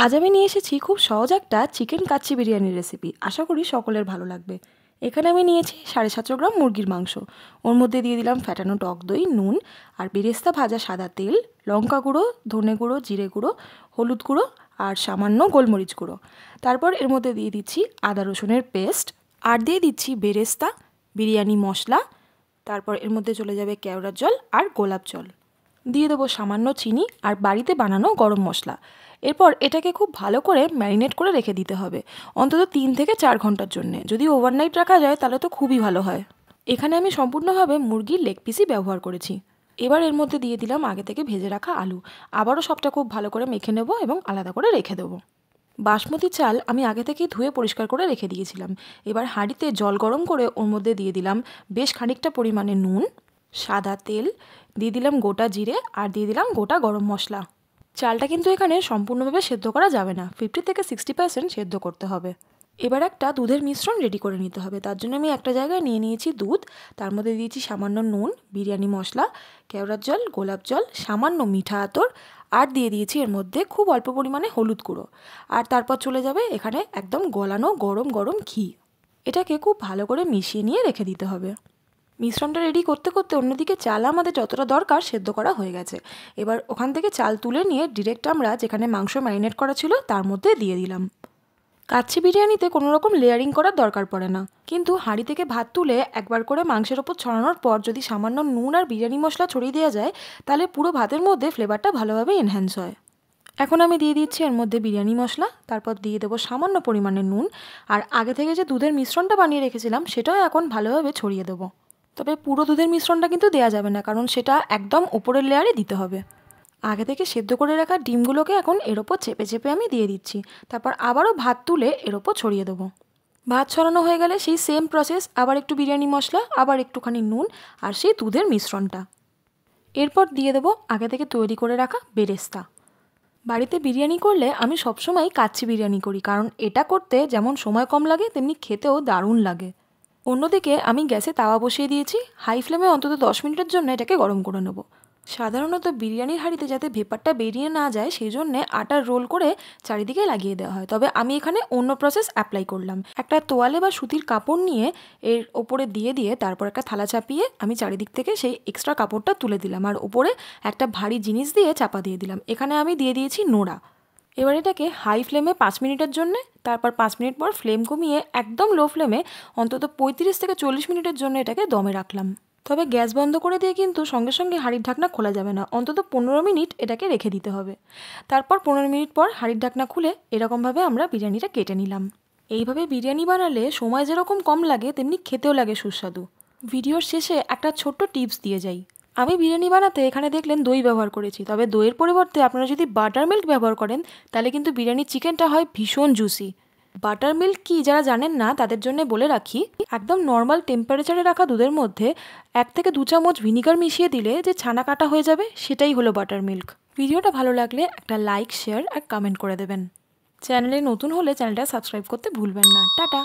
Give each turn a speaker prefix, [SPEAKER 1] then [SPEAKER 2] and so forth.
[SPEAKER 1] আজ আমি নিয়ে এসেছি খুব সহজ একটা চিকেন কাচ্চি বিরিয়ানির রেসিপি। আশা করি সকলের ভালো লাগবে। এখানে আমি নিয়েছি 750 গ্রাম মুরগির মাংস। ওর মধ্যে দিয়ে দিলাম ফ্যাটানো টক দই, নুন আর বেরেস্তা ভাজা সাদা তেল, লঙ্কা গুঁড়ো, ধনে গুঁড়ো, জিরে গুঁড়ো, হলুদ গুঁড়ো আর সামান্য গোলমরিচ গুঁড়ো। তারপর এর মধ্যে দিয়ে দিচ্ছি আদা রসুনের পেস্ট আর দিয়ে দিচ্ছি বেরেস্তা, বিরিয়ানি মশলা। তারপর এর মধ্যে চলে যাবে কেওড়ার জল আর গোলাপ জল। দিয়ে দেবো সামান্য চিনি আর বাড়িতে বানানো গরম মশলা। এরপর এটাকে খুব ভালো করে ম্যারিনেট করে রেখে দিতে হবে অন্তত 3 থেকে 4 ঘন্টার জন্য। যদি ওভারনাইট রাখা যায় তাহলে তো খুবই ভালো হয়। এখানে আমি সম্পূর্ণভাবে মুরগির লেগ পিসই ব্যবহার করেছি। এবার এর মধ্যে দিয়ে দিলাম আগে থেকে ভেজে রাখা আলু। আবারও সবটা খুব ভালো করে মেখে নেব এবং আলাদা করে রেখে দেবো। বাসমতি চাল আমি আগে থেকেই ধুয়ে পরিষ্কার করে রেখে দিয়েছিলাম। এবার হাঁড়িতে জল গরম করে ওর মধ্যে দিয়ে দিলাম বেশ খানিকটা পরিমাণে নুন, সাদা তেল, দিয়ে দিলাম গোটা জিরে আর দিয়ে দিলাম গোটা গরম মশলা। চালটা কিন্তু এখানে সম্পূর্ণভাবে সেদ্ধ করা যাবে না, 50 থেকে 60% সেদ্ধ করতে হবে। এবার একটা দুধের মিশ্রণ রেডি করে নিতে হবে। তার জন্য আমি একটা জায়গায় নিয়ে নিয়েছি দুধ, তার মধ্যে দিয়েছি সামান্য নুন, বিরিয়ানি মশলা, কেওড়ার জল, গোলাপ জল, সামান্য মিঠা আতর আর দিয়ে দিয়েছি এর মধ্যে খুব অল্প পরিমাণে হলুদ গুঁড়ো। আর তারপর চলে যাবে এখানে একদম গলানো গরম গরম ঘি। এটাকে খুব ভালো করে মিশিয়ে নিয়ে রেখে দিতে হবে। মিশ্রণটা রেডি করতে করতে অন্যদিকে চাল আমাদের যতটা দরকার সেদ্ধ করা হয়ে গেছে। এবার ওখান থেকে চাল তুলে নিয়ে ডিরেক্ট আমরা যেখানে মাংস ম্যারিনেট করা ছিল তার মধ্যে দিয়ে দিলাম। কাচ্চি বিরিয়ানিতে কোনো রকম লেয়ারিং করার দরকার পড়ে না, কিন্তু হাঁড়ি থেকে ভাত তুলে একবার করে মাংসের ওপর ছড়ানোর পর যদি সামান্য নুন আর বিরিয়ানি মশলা ছড়িয়ে দেওয়া যায় তাহলে পুরো ভাতের মধ্যে ফ্লেভারটা ভালোভাবে এনহ্যান্স হয়। এখন আমি দিয়ে দিচ্ছি এর মধ্যে বিরিয়ানি মশলা, তারপর দিয়ে দেবো সামান্য পরিমাণে নুন আর আগে থেকে যে দুধের মিশ্রণটা বানিয়ে রেখেছিলাম সেটাও এখন ভালোভাবে ছড়িয়ে দেবো। তবে পুরো দুধের মিশ্রণটা কিন্তু দেওয়া যাবে না, কারণ সেটা একদম উপরের লেয়ারে দিতে হবে। আগে থেকে সেদ্ধ করে রাখা ডিমগুলোকে এখন এর ওপর চেপে চেপে আমি দিয়ে দিচ্ছি। তারপর আবারও ভাত তুলে এর ওপর ছড়িয়ে দেবো। ভাত ছড়ানো হয়ে গেলে সেই সেম প্রসেস, আবার একটু বিরিয়ানি মশলা, আবার একটুখানি নুন আর সেই দুধের মিশ্রণটা। এরপর দিয়ে দেবো আগে থেকে তৈরি করে রাখা বেরেস্তা। বাড়িতে বিরিয়ানি করলে আমি সবসময় কাচ্চি বিরিয়ানি করি, কারণ এটা করতে যেমন সময় কম লাগে তেমনি খেতেও দারুণ লাগে। অন্যদিকে আমি গ্যাসে তাওয়া বসিয়ে দিয়েছি, হাই ফ্লেমে অন্তত 10 মিনিটের জন্য এটাকে গরম করে নেব। সাধারণত বিরিয়ানির হাঁড়িতে যাতে ভেপারটা বেরিয়ে না যায় সেই জন্যে আটার রোল করে চারিদিকে লাগিয়ে দেওয়া হয়, তবে আমি এখানে অন্য প্রসেস অ্যাপ্লাই করলাম। একটা তোয়ালে বা সুতির কাপড় নিয়ে এর ওপরে দিয়ে দিয়ে তারপর একটা থালা চাপিয়ে আমি চারিদিক থেকে সেই এক্সট্রা কাপড়টা তুলে দিলাম আর ওপরে একটা ভারী জিনিস দিয়ে চাপা দিয়ে দিলাম। এখানে আমি দিয়ে দিয়েছি নোড়া। এবার এটাকে হাই ফ্লেমে 5 মিনিটের জন্যে, তারপর 5 মিনিট পর ফ্লেম কমিয়ে একদম লো ফ্লেমে অন্তত 35 থেকে 40 মিনিটের জন্য এটাকে দমে রাখলাম। তবে গ্যাস বন্ধ করে দিয়ে কিন্তু সঙ্গে সঙ্গে হাঁড়ির ঢাকনা খোলা যাবে না, অন্তত 15 মিনিট এটাকে রেখে দিতে হবে। তারপর 15 মিনিট পর হাঁড়ির ঢাকনা খুলে এরকমভাবে আমরা বিরিয়ানিটা কেটে নিলাম। এইভাবে বিরিয়ানি বানালে সময় যেরকম কম লাগে তেমনি খেতেও লাগে সুস্বাদু। ভিডিওর শেষে একটা ছোট্ট টিপস দিয়ে যাই। আমি বিরিয়ানি বানাতে এখানে দেখলেন দই ব্যবহার করেছি, তবে দইয়ের পরিবর্তে আপনারা যদি বাটার মিল্ক ব্যবহার করেন তাহলে কিন্তু বিরিয়ানির চিকেনটা হয় ভীষণ জুসি। বাটার মিল্ক কি যারা জানেন না তাদের জন্য বলে রাখি, একদম নর্মাল টেম্পারেচারে রাখা দুধের মধ্যে 1 থেকে 2 চামচ ভিনিগার মিশিয়ে দিলে যে ছানা কাটা হয়ে যাবে সেটাই হলো বাটার মিল্ক। ভিডিওটা ভালো লাগলে একটা লাইক, শেয়ার আর কমেন্ট করে দেবেন। চ্যানেলে নতুন হলে চ্যানেলটা সাবস্ক্রাইব করতে ভুলবেন না। টাটা।